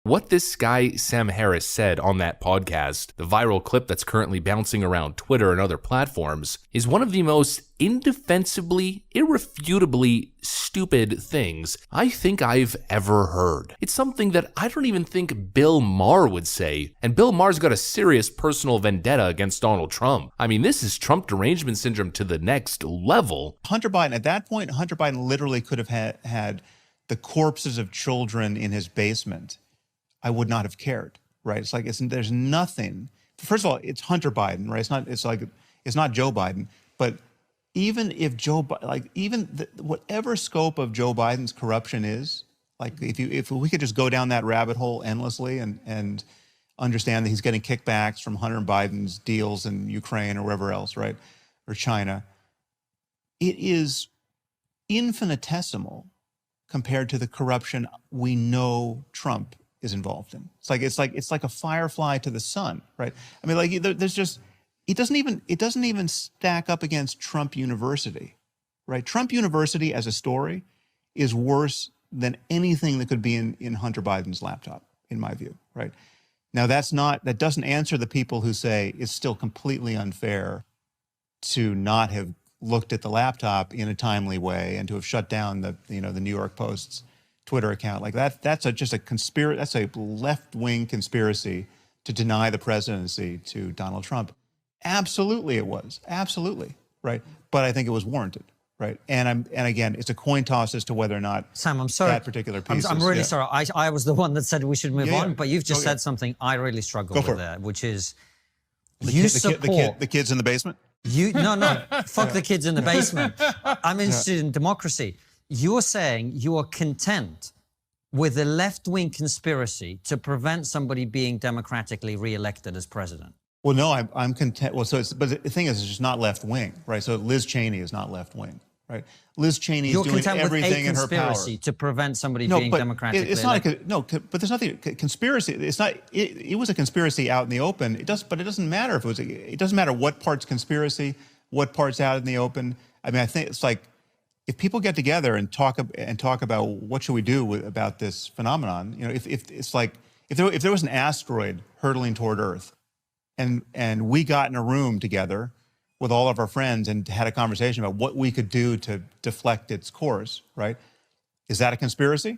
What this guy, Sam Harris, said on that podcast, the viral clip that's currently bouncing around Twitter and other platforms, is one of the most indefensibly, irrefutably stupid things I think I've ever heard. It's something that I don't even think Bill Maher would say, and Bill Maher's got a serious personal vendetta against Donald Trump. I mean, this is Trump derangement syndrome to the next level. Hunter Biden, at that point, Hunter Biden literally could have had the corpses of children in his basement. I would not have cared, right? It's like there's nothing. First of all, it's Hunter Biden, right? It's not Joe Biden. But even if whatever scope of Joe Biden's corruption is, like if we could just go down that rabbit hole endlessly and understand that he's getting kickbacks from Hunter Biden's deals in Ukraine or wherever else, right, or China, it is infinitesimal compared to the corruption we know Trump is involved in. It's like a firefly to the sun, right? I mean, like there's just it doesn't even stack up against Trump University, right? Trump University as a story is worse than anything that could be in Hunter Biden's laptop, in my view, right? Now that doesn't answer the people who say it's still completely unfair to not have looked at the laptop in a timely way and to have shut down the New York Post's Twitter account. Like that's just a conspiracy. That's a left-wing conspiracy to deny the presidency to Donald Trump. Absolutely, it was absolutely right. But I think it was warranted, right? And again, it's a coin toss as to whether or not Sam, I'm sorry. That particular piece. I'm really sorry. I was the one that said we should move on, but you've just said something I really struggle with there, which is the kids in the basement. Fuck the kids in the basement. I'm interested in democracy. You're saying you are content with a left-wing conspiracy to prevent somebody being democratically re-elected as president? Well, no, I'm content. Well, but the thing is, it's just not left-wing, right? So Liz Cheney is not left-wing, right? Liz Cheney is doing everything in her power. You're content with a conspiracy to prevent somebody being democratically elected? But there's nothing, conspiracy, it's not, it was a conspiracy out in the open. But it doesn't matter if it doesn't matter what part's conspiracy, what part's out in the open. I mean, I think it's like, if people get together and talk about what should we do about this phenomenon, if there was an asteroid hurtling toward Earth, and we got in a room together with all of our friends and had a conversation about what we could do to deflect its course, right? Is that a conspiracy?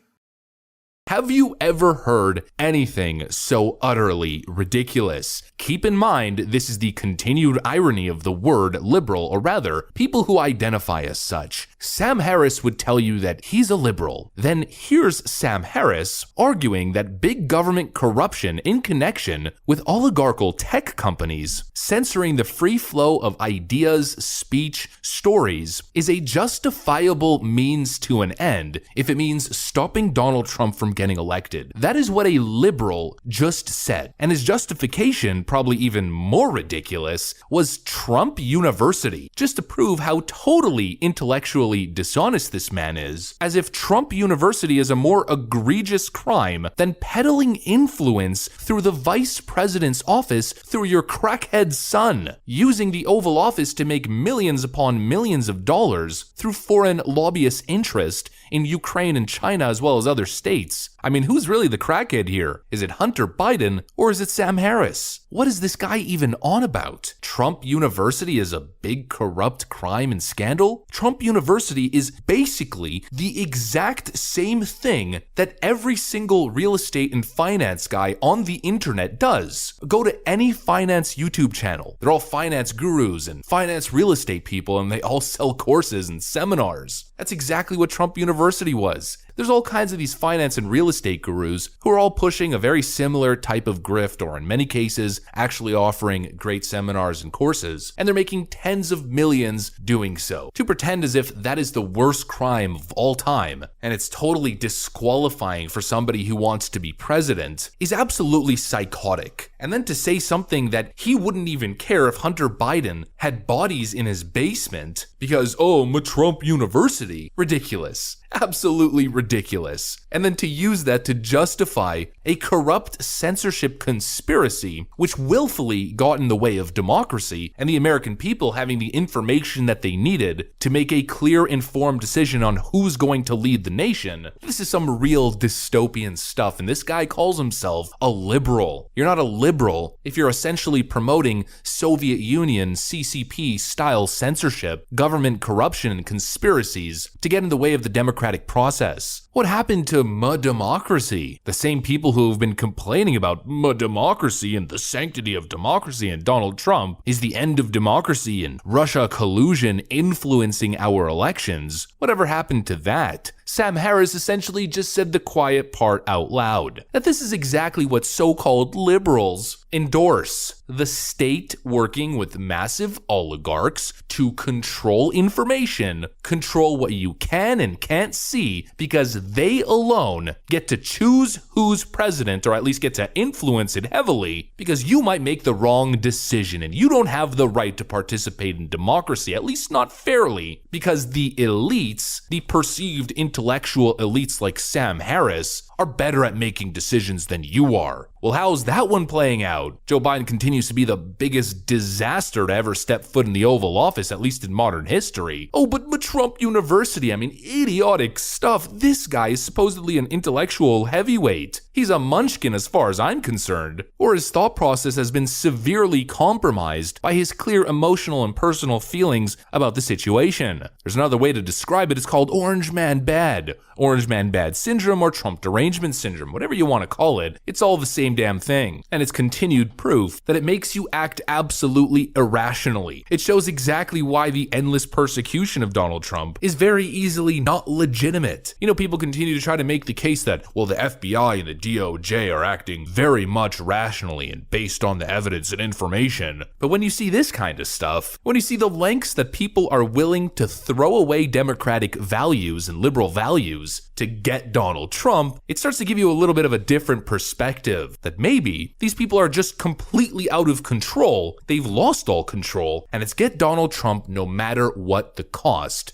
Have you ever heard anything so utterly ridiculous? Keep in mind, this is the continued irony of the word liberal, or rather, people who identify as such. Sam Harris would tell you that he's a liberal. Then here's Sam Harris arguing that big government corruption in connection with oligarchical tech companies censoring the free flow of ideas, speech, stories is a justifiable means to an end if it means stopping Donald Trump from getting elected. That is what a liberal just said. And his justification, probably even more ridiculous, was Trump University, just to prove how totally intellectually dishonest this man is, as if Trump University is a more egregious crime than peddling influence through the vice president's office through your crackhead son, using the Oval Office to make millions upon millions of dollars through foreign lobbyist interest in Ukraine and China as well as other states. I mean, who's really the crackhead here? Is it Hunter Biden or is it Sam Harris? What is this guy even on about? Trump University is a big corrupt crime and scandal? Trump University is basically the exact same thing that every single real estate and finance guy on the internet does. Go to any finance YouTube channel. They're all finance gurus and finance real estate people, and they all sell courses and seminars. That's exactly what Trump University was. There's all kinds of these finance and real estate gurus who are all pushing a very similar type of grift, or in many cases, actually offering great seminars and courses, and they're making tens of millions doing so. To pretend as if that is the worst crime of all time, and it's totally disqualifying for somebody who wants to be president, is absolutely psychotic. And then to say something that he wouldn't even care if Hunter Biden had bodies in his basement because, oh, Trump University. Ridiculous. Absolutely ridiculous. And then to use that to justify a corrupt censorship conspiracy, which willfully got in the way of democracy and the American people having the information that they needed to make a clear, informed decision on who's going to lead the nation. This is some real dystopian stuff, and this guy calls himself a liberal. You're not a liberal if you're essentially promoting Soviet Union CCP style censorship, government corruption, and conspiracies to get in the way of the democratic process. What happened to democracy? The same people who have been complaining about democracy and the sanctity of democracy and Donald Trump is the end of democracy and Russia collusion influencing our elections. Whatever happened to that? Sam Harris essentially just said the quiet part out loud. That this is exactly what so-called liberals endorse. The state working with massive oligarchs to control information, control what you can and can't see, because they alone get to choose who's president, or at least get to influence it heavily, because you might make the wrong decision and you don't have the right to participate in democracy, at least not fairly, because the elites, the perceived intellectual elites like Sam Harris, are better at making decisions than you are. Well, how's that one playing out? Joe Biden continues to be the biggest disaster to ever step foot in the Oval Office, at least in modern history. Oh, but Trump University, idiotic stuff. This guy is supposedly an intellectual heavyweight. He's a munchkin as far as I'm concerned. Or his thought process has been severely compromised by his clear emotional and personal feelings about the situation. There's another way to describe it. It's called Orange Man Bad. Orange Man Bad Syndrome or Trump Derangement Syndrome, whatever you want to call it. It's all the same damn thing. And it's continued proof that it makes you act absolutely irrationally. It shows exactly why the endless persecution of Donald Trump is very easily not legitimate. People continue to try to make the case that, well, the FBI and the DOJ are acting very much rationally and based on the evidence and information. But when you see this kind of stuff, when you see the lengths that people are willing to throw away democratic values and liberal values to get Donald Trump, it starts to give you a little bit of a different perspective that maybe these people are just completely out of control. They've lost all control, and it's get Donald Trump no matter what the cost.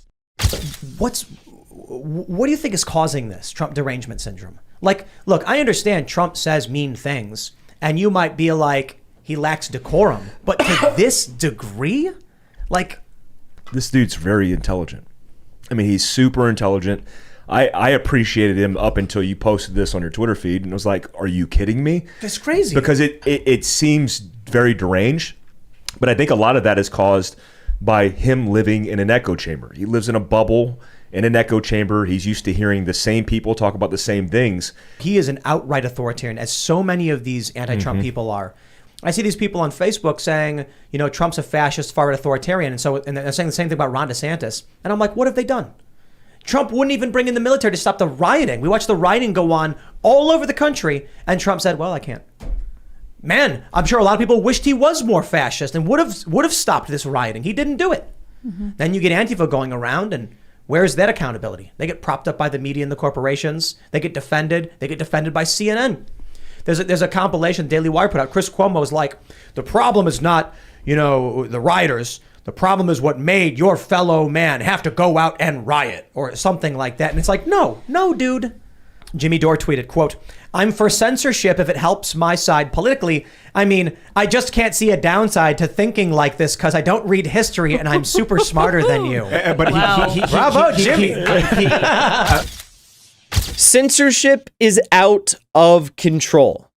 What do you think is causing this Trump derangement syndrome? Like, look, I understand Trump says mean things, and you might be like, he lacks decorum, but to this degree? This dude's very intelligent. He's super intelligent. I appreciated him up until you posted this on your Twitter feed, and I was like, are you kidding me? That's crazy. Because it seems very deranged, but I think a lot of that is caused by him living in an echo chamber. He lives in a bubble, in an echo chamber. He's used to hearing the same people talk about the same things. He is an outright authoritarian, as so many of these anti-Trump people are. I see these people on Facebook saying, Trump's a fascist, far-right authoritarian, and they're saying the same thing about Ron DeSantis. And I'm like, what have they done? Trump wouldn't even bring in the military to stop the rioting. We watched the rioting go on all over the country, and Trump said, well, I can't. Man, I'm sure a lot of people wished he was more fascist and would have stopped this rioting. He didn't do it. Then you get Antifa going around, and where's that accountability? They get propped up by the media and the corporations. They get defended. They get defended by CNN. There's a compilation Daily Wire put out. Chris Cuomo is like, the problem is not, the rioters. The problem is what made your fellow man have to go out and riot or something like that. And it's like, no, dude. Jimmy Dore tweeted, quote, I'm for censorship if it helps my side politically. I just can't see a downside to thinking like this because I don't read history and I'm super smarter than you. Bravo, Jimmy. Censorship is out of control.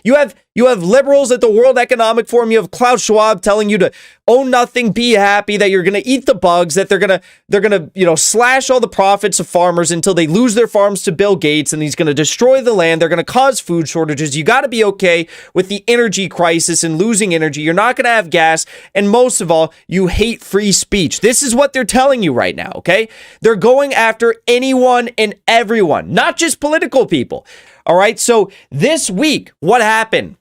You have liberals at the World Economic Forum. You have Klaus Schwab telling you to own nothing, be happy, that you're going to eat the bugs, that they're going to slash all the profits of farmers until they lose their farms to Bill Gates, and he's going to destroy the land. They're going to cause food shortages. You got to be okay with the energy crisis and losing energy. You're not going to have gas. And most of all, you hate free speech. This is what they're telling you right now, okay? They're going after anyone and everyone, not just political people. All right, so this week, what happened?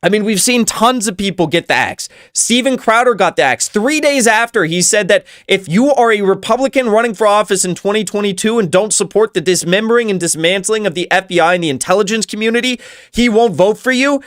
We've seen tons of people get the axe. Steven Crowder got the axe 3 days after he said that if you are a Republican running for office in 2022 and don't support the dismembering and dismantling of the FBI and the intelligence community, he won't vote for you.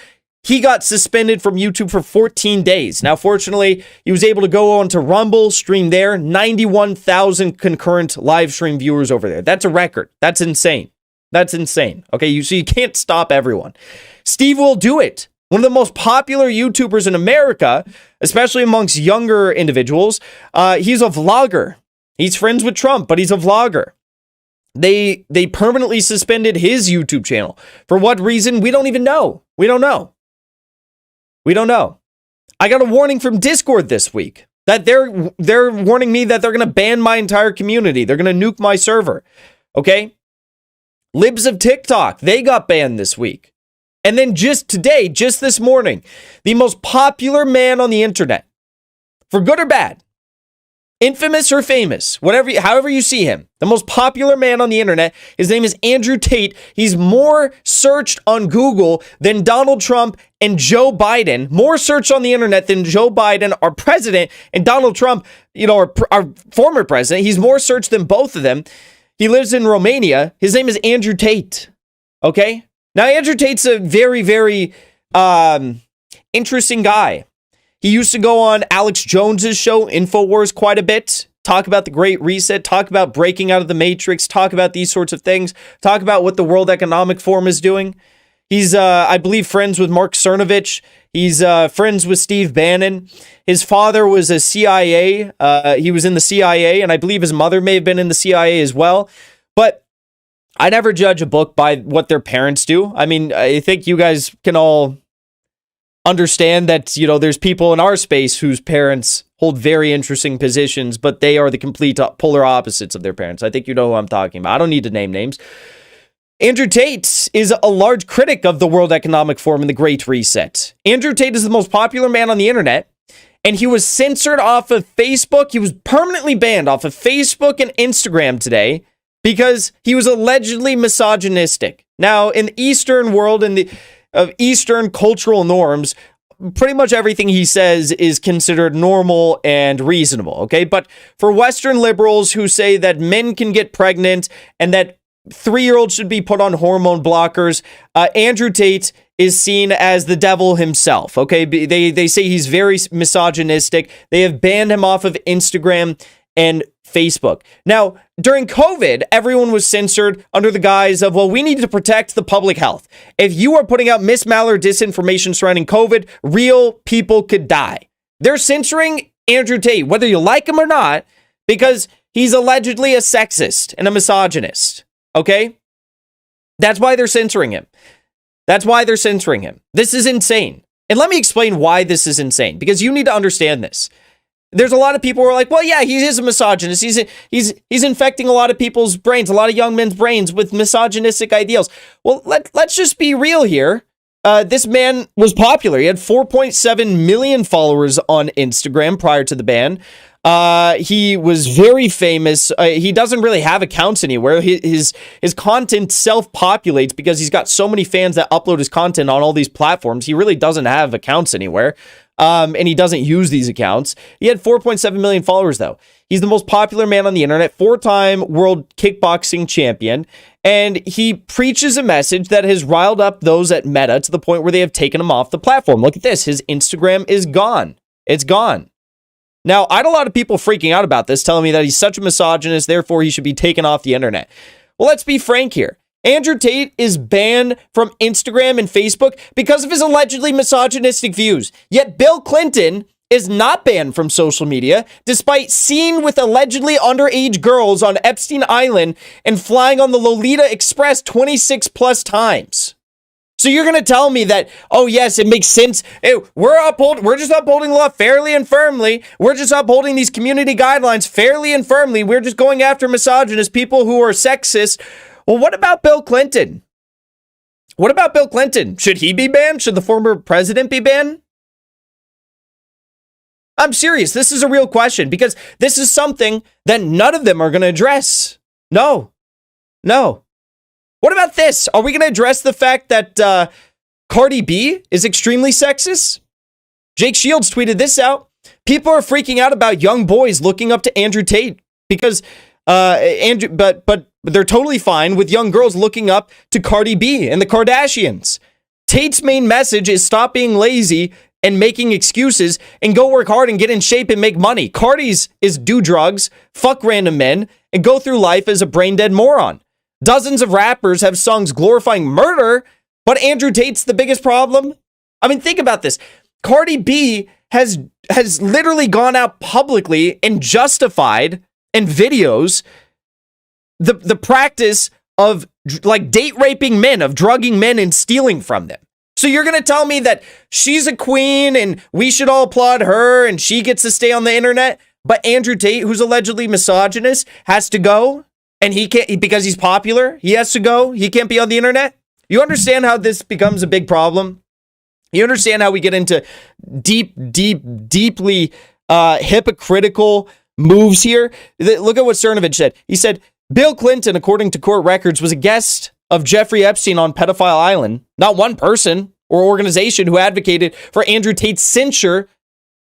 he got suspended from YouTube for 14 days. Now, fortunately, he was able to go on to Rumble, stream there, 91,000 concurrent live stream viewers over there. That's a record. That's insane. That's insane. Okay, so you can't stop everyone. Steve will do it. One of the most popular YouTubers in America, especially amongst younger individuals. He's a vlogger. He's friends with Trump, but he's a vlogger. They permanently suspended his YouTube channel. For what reason? We don't even know. We don't know. I got a warning from Discord this week that they're warning me that they're going to ban my entire community. They're going to nuke my server. Okay? Libs of TikTok, they got banned this week. And then just today, just this morning, the most popular man on the internet, for good or bad, infamous or famous, however you see him, the most popular man on the internet, his name is Andrew Tate. He's more searched on Google than Donald Trump and Joe Biden, more searched on the internet than Joe Biden, our president, and Donald Trump, our former president. He's more searched than both of them. He lives in Romania. His name is Andrew Tate. Okay? Now, Andrew Tate's a very, very interesting guy. He used to go on Alex Jones's show, InfoWars, quite a bit, talk about the Great Reset, talk about breaking out of the Matrix, talk about these sorts of things, talk about what the World Economic Forum is doing. He's, I believe, friends with Mark Cernovich. He's friends with Steve Bannon. His father was a CIA. He was in the CIA, and I believe his mother may have been in the CIA as well. But I never judge a book by what their parents do. I mean, I think you guys can all understand that, there's people in our space whose parents hold very interesting positions, but they are the complete polar opposites of their parents. I think you know who I'm talking about. I don't need to name names. Andrew Tate is a large critic of the World Economic Forum and the Great Reset. Andrew Tate is the most popular man on the internet, and he was censored off of Facebook. He was permanently banned off of Facebook and Instagram today because he was allegedly misogynistic. Now, in the Eastern world, of Eastern cultural norms, pretty much everything he says is considered normal and reasonable, okay? But for Western liberals who say that men can get pregnant and that 3-year-olds should be put on hormone blockers, Andrew Tate is seen as the devil himself, okay? They say he's very misogynistic. They have banned him off of Instagram and Facebook. Now, during COVID, everyone was censored under the guise of, well, we need to protect the public health. If you are putting out mismal or disinformation surrounding COVID, real people could die. They're censoring Andrew Tate, whether you like him or not, because he's allegedly a sexist and a misogynist. Okay? That's why they're censoring him. This is insane. And let me explain why this is insane, because you need to understand this. There's a lot of people who are like, well, yeah, he is a misogynist. He's infecting a lot of people's brains, a lot of young men's brains with misogynistic ideals. Well, let's just be real here. This man was popular. He had 4.7 million followers on Instagram prior to the ban. He was very famous. He doesn't really have accounts anywhere. His content self-populates because he's got so many fans that upload his content on all these platforms. He really doesn't have accounts anywhere. And he doesn't use these accounts. He had 4.7 million followers, though. He's the most popular man on the internet, 4-time world kickboxing champion, and he preaches a message that has riled up those at Meta to the point where they have taken him off the platform. Look at this. His Instagram is gone. It's gone. Now, I had a lot of people freaking out about this, telling me that he's such a misogynist, therefore he should be taken off the internet. Well, let's be frank here. Andrew Tate is banned from Instagram and Facebook because of his allegedly misogynistic views. Yet Bill Clinton is not banned from social media, despite seen with allegedly underage girls on Epstein Island and flying on the Lolita Express 26 plus times. So you're going to tell me that, oh yes, it makes sense. Hey, we're just upholding law fairly and firmly. We're just upholding these community guidelines fairly and firmly. We're just going after misogynist people who are sexist. Well, what about Bill Clinton? Should he be banned? Should the former president be banned? I'm serious. This is a real question because this is something that none of them are going to address. No. What about this? Are we going to address the fact that Cardi B is extremely sexist? Jake Shields tweeted this out. People are freaking out about young boys looking up to Andrew Tate because but they're totally fine with young girls looking up to Cardi B and the Kardashians. Tate's main message is stop being lazy and making excuses and go work hard and get in shape and make money. Cardi's is do drugs, fuck random men, and go through life as a brain-dead moron. Dozens of rappers have songs glorifying murder, but Andrew Tate's the biggest problem? I mean, think about this. Cardi B has literally gone out publicly and justified in videos the practice of like date raping men, of drugging men and stealing from them. So you're going to tell me that she's a queen and we should all applaud her and she gets to stay on the internet, but Andrew Tate, who's allegedly misogynist, has to go, and he can't because he's popular. He has to go. He can't be on the internet. You understand how this becomes a big problem? You understand how we get into deeply hypocritical moves here? Look at what Cernovich said. He said, Bill Clinton, according to court records, was a guest of Jeffrey Epstein on Pedophile Island. Not one person or organization who advocated for Andrew Tate's censure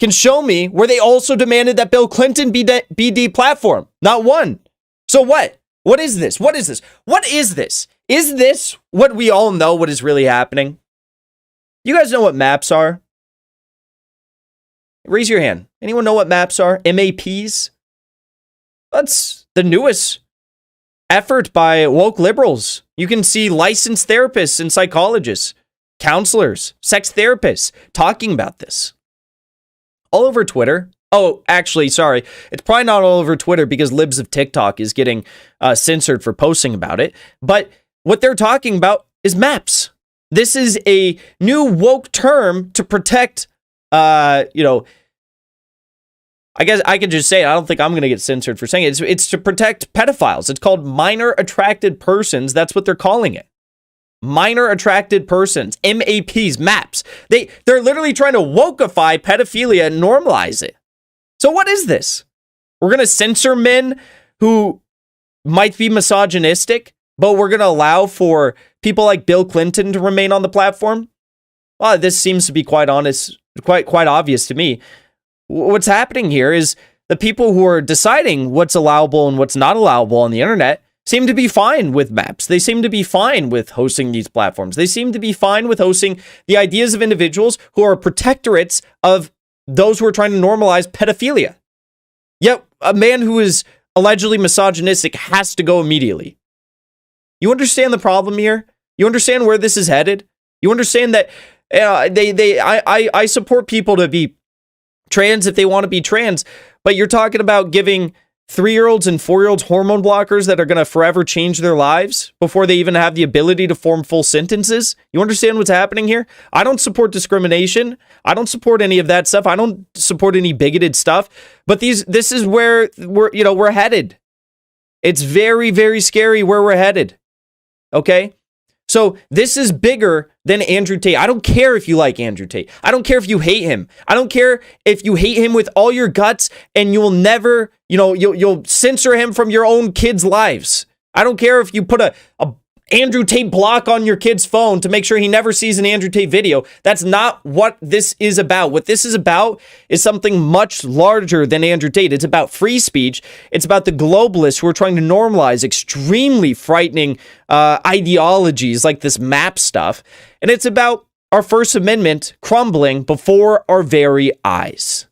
can show me where they also demanded that Bill Clinton be deplatformed. Not one. So what? What is this? What is this? What is this? Is this what we all know what is really happening? You guys know what MAPs are? Raise your hand. Anyone know what MAPs are? MAPs? That's the newest effort by woke liberals. You can see licensed therapists and psychologists, counselors, sex therapists talking about this. All over Twitter. Oh, actually, sorry. It's probably not all over Twitter because Libs of TikTok is getting censored for posting about it. But what they're talking about is MAPs. This is a new woke term to protect, I guess I could just say it. I don't think I'm going to get censored for saying it. It's to protect pedophiles. It's called minor attracted persons. That's what they're calling it. Minor attracted persons. MAPs, MAPs. They're literally trying to wokeify pedophilia and normalize it. So what is this? We're going to censor men who might be misogynistic, but we're going to allow for people like Bill Clinton to remain on the platform? Well, this seems to be quite obvious to me. What's happening here is the people who are deciding what's allowable and what's not allowable on the internet seem to be fine with MAPs. They seem to be fine with hosting these platforms. They seem to be fine with hosting the ideas of individuals who are protectorates of those who are trying to normalize pedophilia. Yet a man who is allegedly misogynistic has to go immediately. You understand the problem here? You understand where this is headed? You understand that I support people to be trans if they want to be trans, but you're talking about giving 3-year-olds and 4-year-olds hormone blockers that are going to forever change their lives before they even have the ability to form full sentences. You understand what's happening here? I don't support discrimination. I don't support any of that stuff. I don't support any bigoted stuff, but this is where we're headed. It's very, very scary where we're headed. Okay? So this is bigger than Andrew Tate. I don't care if you like Andrew Tate. I don't care if you hate him. I don't care if you hate him with all your guts and you will never, you'll censor him from your own kids' lives. I don't care if you put a Andrew Tate block on your kid's phone to make sure he never sees an Andrew Tate video. That's not what this is about. What this is about is something much larger than Andrew Tate. It's about free speech. It's about the globalists who are trying to normalize extremely frightening ideologies like this MAP stuff. And it's about our First Amendment crumbling before our very eyes.